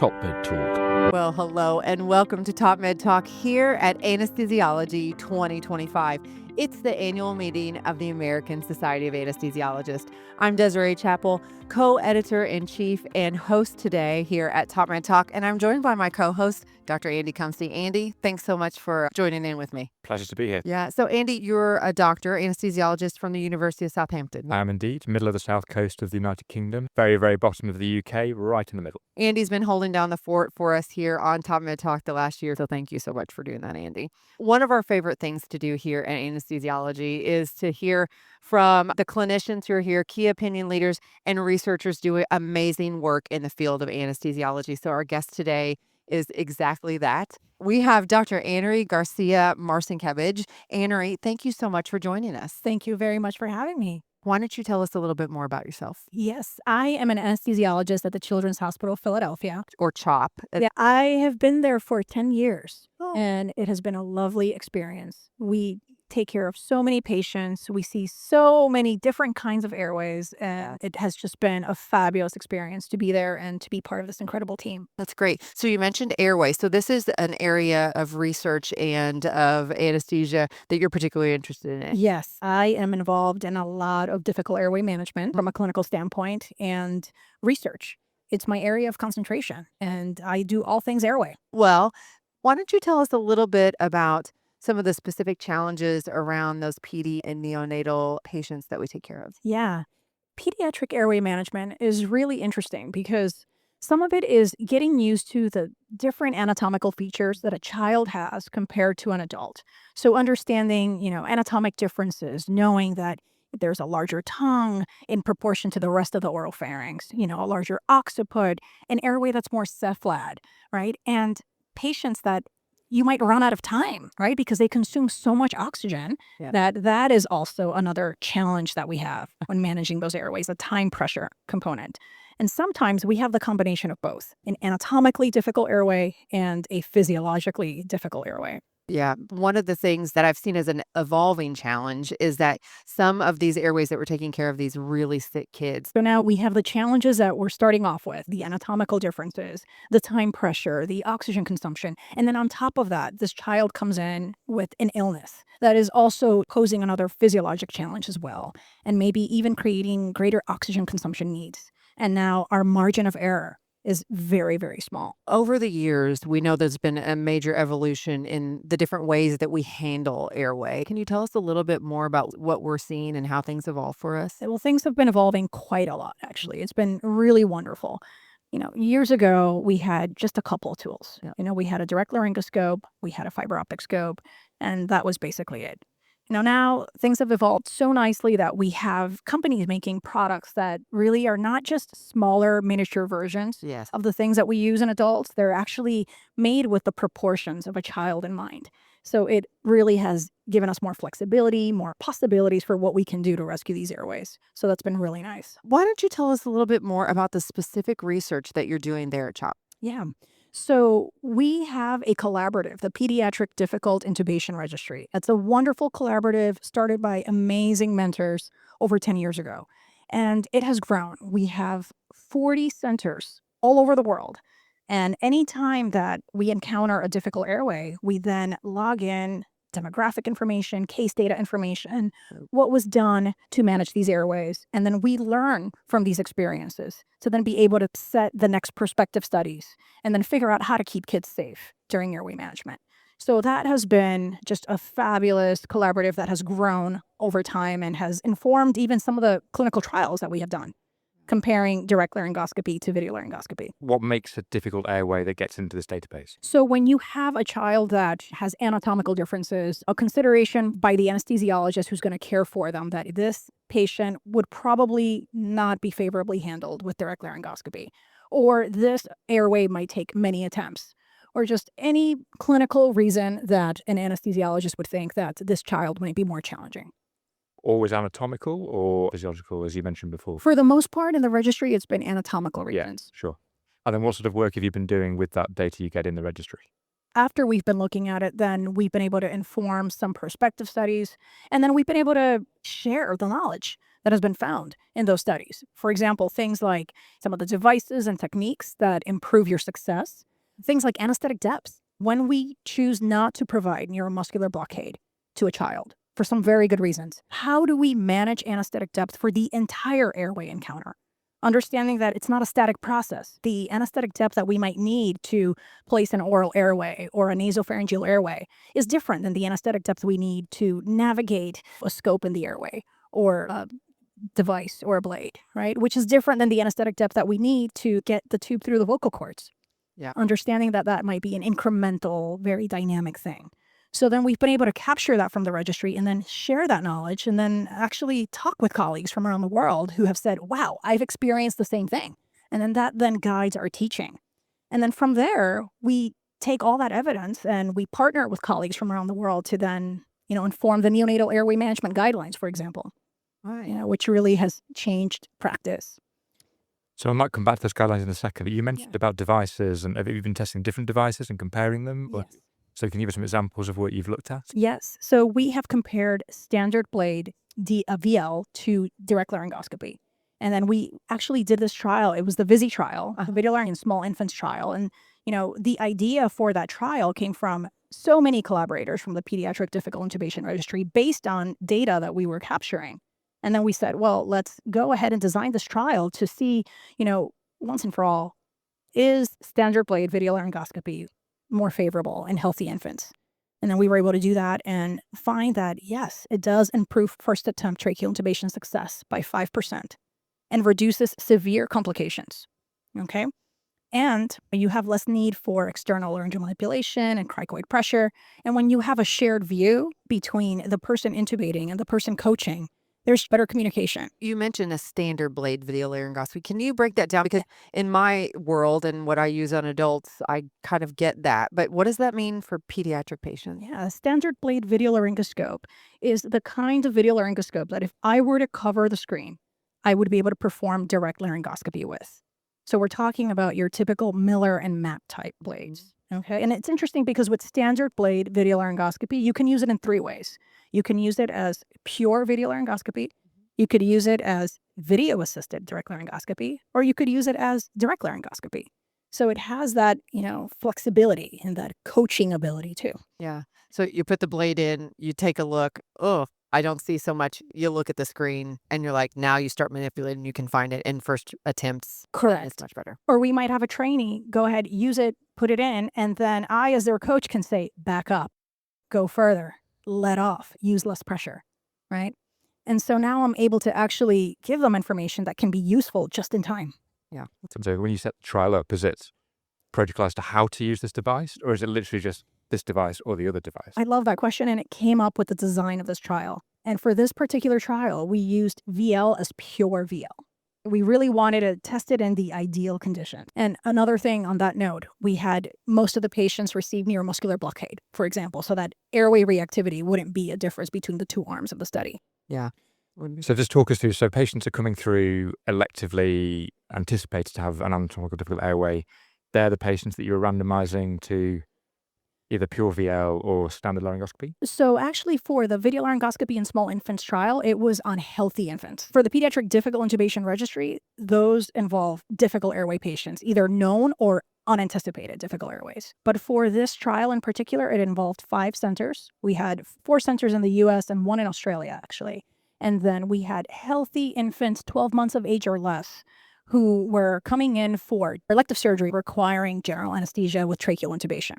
Top Med Talk. Well, hello and welcome to Top Med Talk here at Anesthesiology 2025. It's the annual meeting of the American Society of Anesthesiologists. I'm Desiree Chappell, co-editor-in-chief and host today here at Top Med Talk, and I'm joined by my co-host, Dr. Andy Cumpstey. Andy, thanks so much for joining in with me. Pleasure to be here. Yeah, so Andy, you're a doctor, anesthesiologist from the University of Southampton. I am indeed, middle of the south coast of the United Kingdom, very, very bottom of the UK, right in the middle. Andy's been holding down the fort for us here on Top Med Talk the last year, so thank you so much for doing that, Andy. One of our favorite things to do here at Anesthesiology is to hear from the clinicians who are here, key opinion leaders and researchers doing amazing work in the field of anesthesiology. So our guest today is exactly that. We have Dr. Annery Garcia-Marcinkiewicz. Annery, thank you so much for joining us. Thank you very much for having me. Why don't you tell us a little bit more about yourself? Yes, I am an anesthesiologist at the Children's Hospital of Philadelphia. Or CHOP. Yeah, I have been there for 10 years, Oh. and it has been a lovely experience. We take care of so many patients. We see so many different kinds of airways. It has just been a fabulous experience to be there and to be part of this incredible team. That's great. So you mentioned airway. So this is an area of research and of anesthesia that you're particularly interested in. Yes, I am involved in a lot of difficult airway management from a clinical standpoint and research. It's my area of concentration, and I do all things airway. Well, why don't you tell us a little bit about some of the specific challenges around those PD and neonatal patients that we take care of? Yeah. Pediatric airway management is really interesting because some of it is getting used to the different anatomical features that a child has compared to an adult. So understanding, anatomic differences, knowing that there's a larger tongue in proportion to the rest of the oral pharynx, a larger occiput, an airway that's more cephalad, right? And patients that you might run out of time, right? Because they consume so much oxygen that is also another challenge that we have when managing those airways, a time pressure component. And sometimes we have the combination of both, an anatomically difficult airway and a physiologically difficult airway. Yeah. One of the things that I've seen as an evolving challenge is that some of these airways that we're taking care of these really sick kids. So now we have the challenges that we're starting off with, the anatomical differences, the time pressure, the oxygen consumption. And then on top of that, this child comes in with an illness that is also posing another physiologic challenge as well, and maybe even creating greater oxygen consumption needs. And now our margin of error is very, very small. Over the years, we know there's been a major evolution in the different ways that we handle airway. Can you tell us a little bit more about what we're seeing and how things evolve for us? Well, things have been evolving quite a lot, actually. It's been really wonderful. Years ago, we had just a couple of tools. Yeah. We had a direct laryngoscope, we had a fiber optic scope, and that was basically it. Now things have evolved so nicely that we have companies making products that really are not just smaller miniature versions Yes. of the things that we use in adults. They're actually made with the proportions of a child in mind. So it really has given us more flexibility, more possibilities for what we can do to rescue these airways. So that's been really nice. Why don't you tell us a little bit more about the specific research that you're doing there at CHOP? Yeah. So we have a collaborative, the Pediatric Difficult Intubation Registry. It's a wonderful collaborative started by amazing mentors over 10 years ago. And it has grown. We have 40 centers all over the world. And anytime that we encounter a difficult airway, we then log in demographic information, case data information, what was done to manage these airways. And then we learn from these experiences to then be able to set the next prospective studies and then figure out how to keep kids safe during airway management. So that has been just a fabulous collaborative that has grown over time and has informed even some of the clinical trials that we have done, comparing direct laryngoscopy to video laryngoscopy. What makes a difficult airway that gets into this database? So when you have a child that has anatomical differences, a consideration by the anesthesiologist who's going to care for them that this patient would probably not be favorably handled with direct laryngoscopy, or this airway might take many attempts, or just any clinical reason that an anesthesiologist would think that this child might be more challenging. Always anatomical or physiological, as you mentioned before? For the most part in the registry, it's been anatomical reasons. Yeah, sure. And then what sort of work have you been doing with that data you get in the registry? After we've been looking at it, then we've been able to inform some prospective studies, and then we've been able to share the knowledge that has been found in those studies. For example, things like some of the devices and techniques that improve your success, things like anesthetic depth. When we choose not to provide neuromuscular blockade to a child for some very good reasons, how do we manage anesthetic depth for the entire airway encounter? Understanding that it's not a static process. The anesthetic depth that we might need to place an oral airway or a nasopharyngeal airway is different than the anesthetic depth we need to navigate a scope in the airway or a device or a blade, right? Which is different than the anesthetic depth that we need to get the tube through the vocal cords. Yeah. Understanding that that might be an incremental, very dynamic thing. So then we've been able to capture that from the registry and then share that knowledge and then actually talk with colleagues from around the world who have said, wow, I've experienced the same thing. And then that then guides our teaching. And then from there, we take all that evidence and we partner with colleagues from around the world to then, inform the neonatal airway management guidelines, for example, Right. which really has changed practice. So I might come back to those guidelines in a second. But you mentioned about devices, and have you been testing different devices and comparing them? Or, Yes. so can you give us some examples of what you've looked at? Yes. So we have compared standard blade VL to direct laryngoscopy. And then we actually did this trial. It was the VISI trial, a video learning in small infants trial. And, the idea for that trial came from so many collaborators from the Pediatric Difficult Intubation Registry based on data that we were capturing. And then we said, well, let's go ahead and design this trial to see, once and for all, is standard blade video laryngoscopy more favorable in healthy infants? And then we were able to do that and find that, yes, it does improve first attempt tracheal intubation success by 5% and reduces severe complications. Okay. And you have less need for external laryngeal manipulation and cricoid pressure. And when you have a shared view between the person intubating and the person coaching, there's better communication. You mentioned a standard blade video laryngoscopy. Can you break that down? Because in my world and what I use on adults, I kind of get that. But what does that mean for pediatric patients? Yeah, a standard blade video laryngoscope is the kind of video laryngoscope that if I were to cover the screen, I would be able to perform direct laryngoscopy with. So we're talking about your typical Miller and Mapp type blades. Okay. And it's interesting because with standard blade video laryngoscopy, you can use it in 3 ways. You can use it as pure video laryngoscopy. You could use it as video assisted direct laryngoscopy, or you could use it as direct laryngoscopy. So it has that, flexibility and that coaching ability too. Yeah. So you put the blade in, you take a look. Oh, I don't see so much. You look at the screen and you're like, now you start manipulating. You can find it in first attempts. Correct. It's much better. Or we might have a trainee go ahead, use it, put it in, and then I, as their coach, can say, back up, go further, let off, use less pressure, right? And so now I'm able to actually give them information that can be useful just in time. Yeah. So when you set the trial up, is it protocol as to how to use this device, or is it literally just this device or the other device? I love that question, and it came up with the design of this trial. And for this particular trial, we used VL as pure VL. We really wanted to test it in the ideal condition. And another thing on that note, we had most of the patients receive neuromuscular blockade, for example, so that airway reactivity wouldn't be a difference between the 2 arms of the study. Yeah. So just talk us through, so patients are coming through electively anticipated to have an anatomical difficult airway. They're the patients that you're randomizing to either pure VL or standard laryngoscopy? So actually for the video laryngoscopy in small infants trial, it was on healthy infants. For the Pediatric Difficult Intubation Registry, those involve difficult airway patients, either known or unanticipated difficult airways. But for this trial in particular, it involved 5 centers. We had 4 centers in the US and 1 in Australia, actually. And then we had healthy infants, 12 months of age or less, who were coming in for elective surgery requiring general anesthesia with tracheal intubation.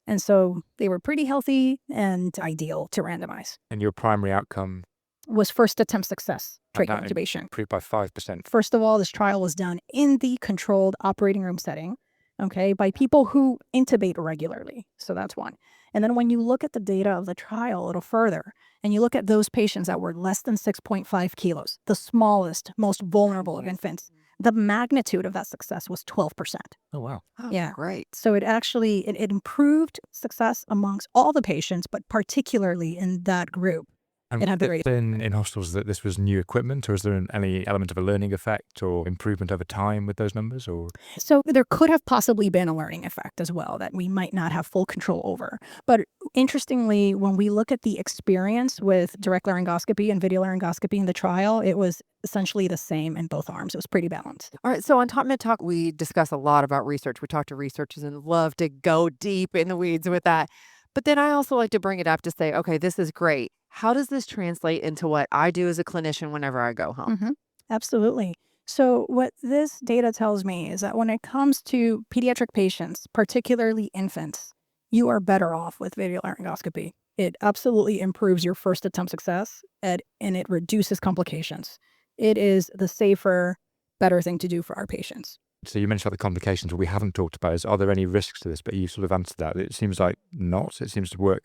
And so they were pretty healthy and ideal to randomize. And your primary outcome Was first attempt success, And tracheal that intubation. improved by 5%. First of all, this trial was done in the controlled operating room setting, okay, by people who intubate regularly. So that's one. And then when you look at the data of the trial a little further, and you look at those patients that were less than 6.5 kilos, the smallest, most vulnerable of infants, the magnitude of that success was 12%. Oh, wow. Oh, Yeah. Great. So it actually, it improved success amongst all the patients, but particularly in that group. And it had very in hospitals that this was new equipment, or is there any element of a learning effect or improvement over time with those numbers? Or So there could have possibly been a learning effect as well that we might not have full control over. But interestingly, when we look at the experience with direct laryngoscopy and video laryngoscopy in the trial, it was essentially the same in both arms. It was pretty balanced. All right. So on Top Med Talk, we discuss a lot about research. We talk to researchers and love to go deep in the weeds with that. But then I also like to bring it up to say, okay, this is great. How does this translate into what I do as a clinician whenever I go home? Absolutely. So what this data tells me is that when it comes to pediatric patients, particularly infants, you are better off with video laryngoscopy. It absolutely improves your first attempt success and it reduces complications. It is the safer, better thing to do for our patients. so you mentioned about the complications. What we haven't talked about is, are there any risks to this? But you sort of answered that. It seems like not. It seems to work.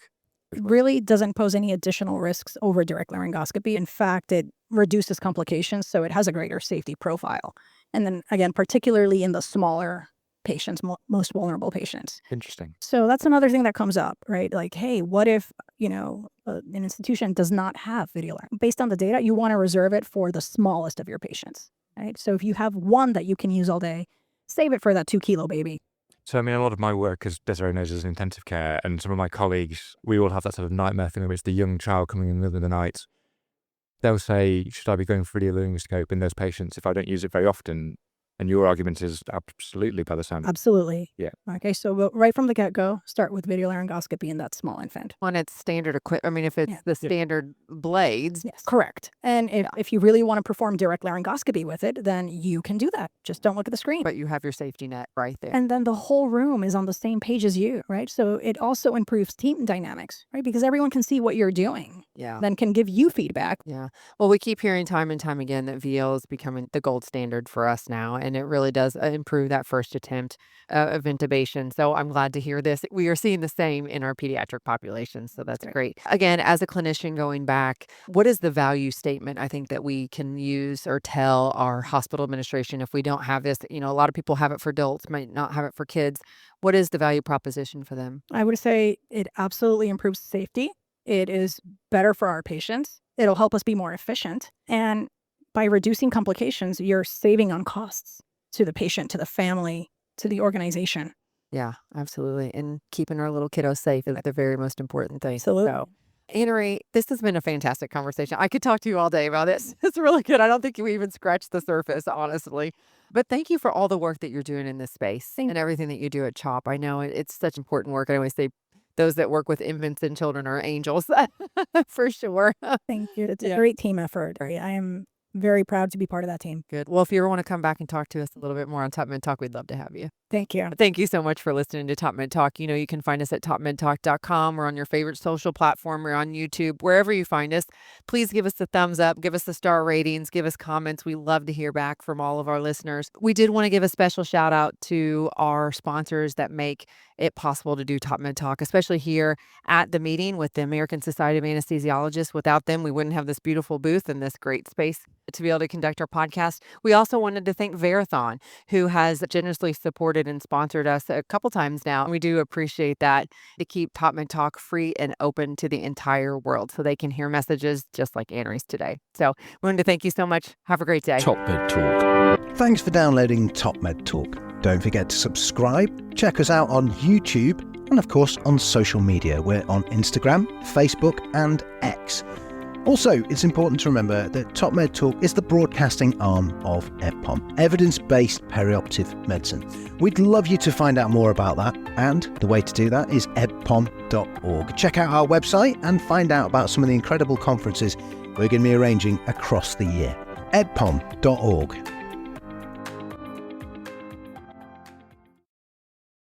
It really doesn't pose any additional risks over direct laryngoscopy. In fact, it reduces complications, so it has a greater safety profile. And then again, particularly in the smaller patients, most vulnerable patients. Interesting. So that's another thing that comes up, right? Like, hey, what if, an institution does not have video larynx? Based on the data, you want to reserve it for the smallest of your patients, right? So if you have one that you can use all day, save it for that 2-kilo baby. So, I mean, a lot of my work, as Desiree knows, is in intensive care, and some of my colleagues, we all have that sort of nightmare thing where it's the young child coming in the middle of the night. They'll say, should I be going for video laryngoscope in those patients if I don't use it very often? And your argument is absolutely, by the sound of it. Absolutely. Yeah. Okay, so right from the get-go, start with video laryngoscopy in that small infant. When it's standard equipment, I mean, if it's Yeah. the standard blades, Yes, correct. And if you really want to perform direct laryngoscopy with it, then you can do that. Just don't look at the screen. but you have your safety net right there. And then the whole room is on the same page as you, right? So it also improves team dynamics, right? Because everyone can see what you're doing, Yeah. then can give you feedback. Yeah. Well, we keep hearing time and time again that VL is becoming the gold standard for us now, and it really does improve that first attempt of intubation. So I'm glad to hear this. We are seeing the same in our pediatric population, so that's great. Again, as a clinician going back, what is the value statement I think that we can use or tell our hospital administration if we don't have this? A lot of people have it for adults, might not have it for kids. What is the value proposition for them? I would say it absolutely improves safety. It is better for our patients. It'll help us be more efficient. And by reducing complications, you're saving on costs to the patient, to the family, to the organization. Yeah, absolutely. And keeping our little kiddos safe is the very most important thing. Absolutely. So, Annery, this has been a fantastic conversation. I could talk to you all day about this. It's really good. I don't think we even scratched the surface, honestly. But thank you for all the work that you're doing in this space and everything that you do at CHOP. I know it's such important work. I always say those that work with infants and children are angels, for sure. Thank you. It's Yeah. a great team effort. I am very proud to be part of that team. Good. Well, if you ever want to come back and talk to us a little bit more on Top Med Talk, we'd love to have you. Thank you. Thank you so much for listening to Top Med Talk. You can find us at topmedtalk.com. We're on your favorite social platform. We're on YouTube. Wherever you find us, please give us the thumbs up, give us the star ratings, give us comments. We love to hear back from all of our listeners. We did want to give a special shout out to our sponsors that make it possible to do Top Med Talk, especially here at the meeting with the American Society of Anesthesiologists. Without them, we wouldn't have this beautiful booth and this great space to be able to conduct our podcast. We also wanted to thank Verathon, who has generously supported and sponsored us a couple times now. And we do appreciate that, to keep Top Med Talk free and open to the entire world so they can hear messages just like Annery's today. So we wanted to thank you so much. Have a great day. Top Med Talk. Thanks for downloading Top Med Talk. Don't forget to subscribe, check us out on YouTube, and of course on social media. We're on Instagram, Facebook, and X. Also, it's important to remember that Top Med Talk is the broadcasting arm of EBPOM, evidence-based perioperative medicine. We'd love you to find out more about that, and the way to do that is ebpom.org. Check out our website and find out about some of the incredible conferences we're going to be arranging across the year. ebpom.org.